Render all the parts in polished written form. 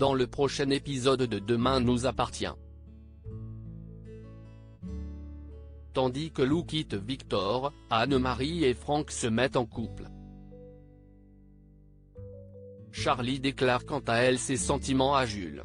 dans le prochain épisode de Demain nous appartient. Tandis que Lou quitte Victor, Anne-Marie et Franck se mettent en couple. Charlie déclare quant à elle ses sentiments à Jules.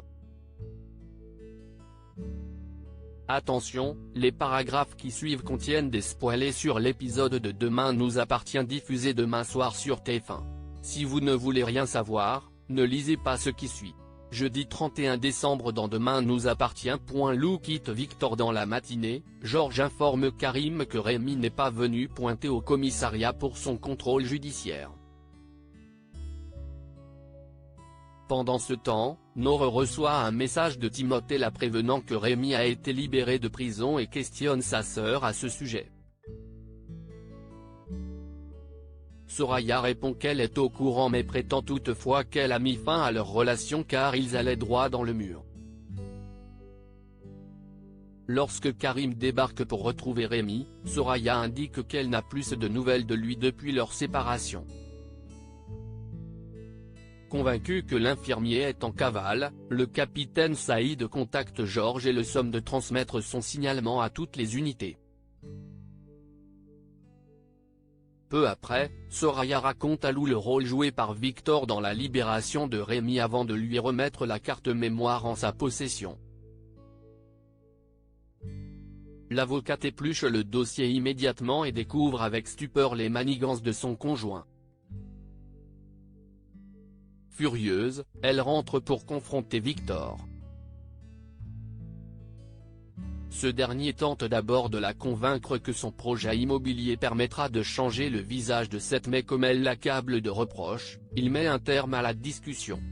Attention, les paragraphes qui suivent contiennent des spoilers sur l'épisode de Demain nous appartient diffusé demain soir sur TF1. Si vous ne voulez rien savoir, ne lisez pas ce qui suit. Jeudi 31 décembre dans Demain nous appartient. Lou quitte Victor dans la matinée, Georges informe Karim que Rémi n'est pas venu pointer au commissariat pour son contrôle judiciaire. Pendant ce temps, Nore reçoit un message de Timothée la prévenant que Rémi a été libéré de prison et questionne sa sœur à ce sujet. Soraya répond qu'elle est au courant mais prétend toutefois qu'elle a mis fin à leur relation car ils allaient droit dans le mur. Lorsque Karim débarque pour retrouver Rémi, Soraya indique qu'elle n'a plus de nouvelles de lui depuis leur séparation. Convaincu que l'infirmier est en cavale, le capitaine Saïd contacte Georges et le somme de transmettre son signalement à toutes les unités. Peu après, Soraya raconte à Lou le rôle joué par Victor dans la libération de Rémi avant de lui remettre la carte mémoire en sa possession. L'avocate épluche le dossier immédiatement et découvre avec stupeur les manigances de son conjoint. Furieuse, elle rentre pour confronter Victor. Ce dernier tente d'abord de la convaincre que son projet immobilier permettra de changer le visage de cette mais comme elle l'accable de reproches, il met un terme à la discussion.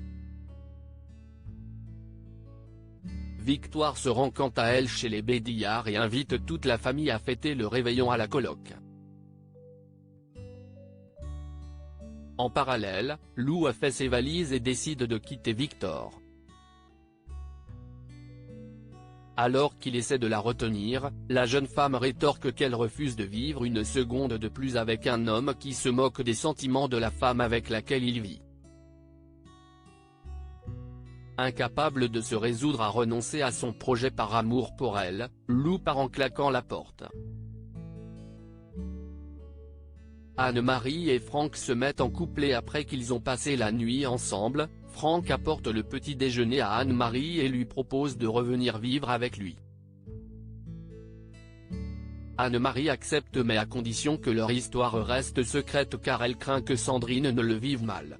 Victoire se rend quant à elle chez les Bédillard et invite toute la famille à fêter le réveillon à la coloc. En parallèle, Lou a fait ses valises et décide de quitter Victor. Alors qu'il essaie de la retenir, la jeune femme rétorque qu'elle refuse de vivre une seconde de plus avec un homme qui se moque des sentiments de la femme avec laquelle il vit. Incapable de se résoudre à renoncer à son projet par amour pour elle, Lou part en claquant la porte. Anne-Marie et Franck se mettent en couple après qu'ils ont passé la nuit ensemble. Franck apporte le petit déjeuner à Anne-Marie et lui propose de revenir vivre avec lui. Anne-Marie accepte mais à condition que leur histoire reste secrète car elle craint que Sandrine ne le vive mal.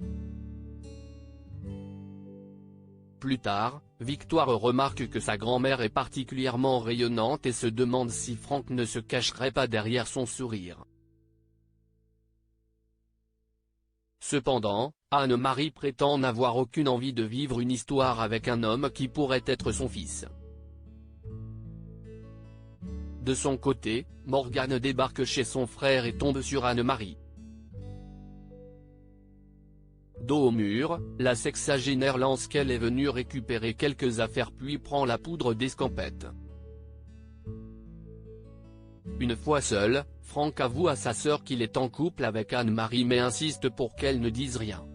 Plus tard, Victoire remarque que sa grand-mère est particulièrement rayonnante et se demande si Franck ne se cacherait pas derrière son sourire. Cependant, Anne-Marie prétend n'avoir aucune envie de vivre une histoire avec un homme qui pourrait être son fils. De son côté, Morgane débarque chez son frère et tombe sur Anne-Marie. Dos au mur, la sexagénaire lance qu'elle est venue récupérer quelques affaires puis prend la poudre d'escampette. Une fois seul, Franck avoue à sa sœur qu'il est en couple avec Anne-Marie mais insiste pour qu'elle ne dise rien.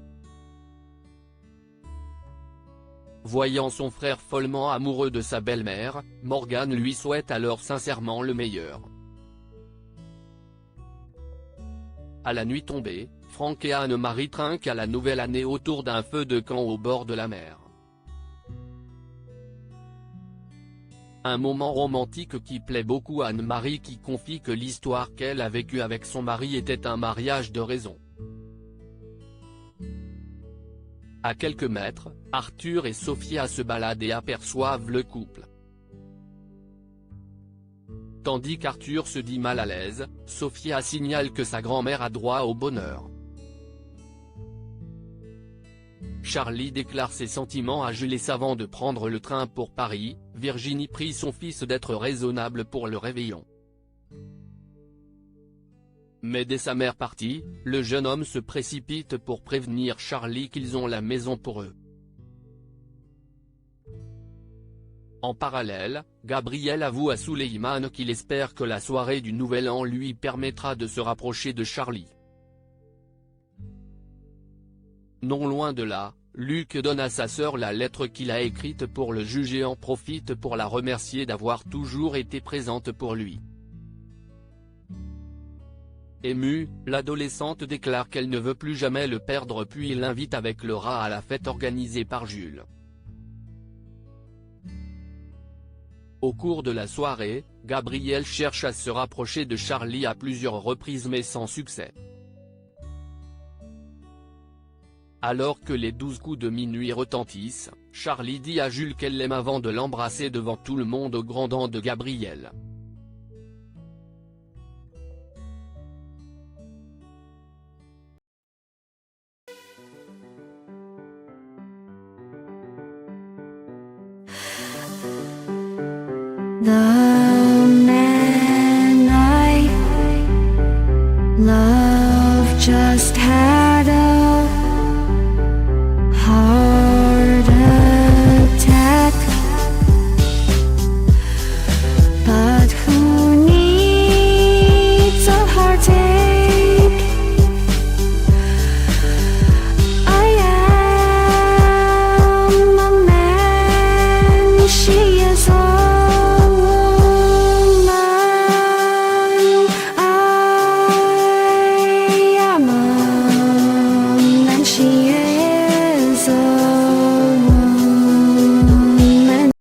Voyant son frère follement amoureux de sa belle-mère, Morgane lui souhaite alors sincèrement le meilleur. À la nuit tombée, Franck et Anne-Marie trinquent à la nouvelle année autour d'un feu de camp au bord de la mer. Un moment romantique qui plaît beaucoup à Anne-Marie qui confie que l'histoire qu'elle a vécue avec son mari était un mariage de raison. À quelques mètres, Arthur et Sophia se baladent et aperçoivent le couple. Tandis qu'Arthur se dit mal à l'aise, Sophia signale que sa grand-mère a droit au bonheur. Charlie déclare ses sentiments à Jules et avant de prendre le train pour Paris, Virginie prie son fils d'être raisonnable pour le réveillon. Mais dès sa mère partie, le jeune homme se précipite pour prévenir Charlie qu'ils ont la maison pour eux. En parallèle, Gabriel avoue à Souleymane qu'il espère que la soirée du Nouvel An lui permettra de se rapprocher de Charlie. Non loin de là, Luc donne à sa sœur la lettre qu'il a écrite pour le juge et en profite pour la remercier d'avoir toujours été présente pour lui. Émue, l'adolescente déclare qu'elle ne veut plus jamais le perdre puis l'invite avec le rat à la fête organisée par Jules. Au cours de la soirée, Gabriel cherche à se rapprocher de Charlie à plusieurs reprises mais sans succès. Alors que les 12 coups de minuit retentissent, Charlie dit à Jules qu'elle l'aime avant de l'embrasser devant tout le monde au grand dam de Gabriel. The man I love just had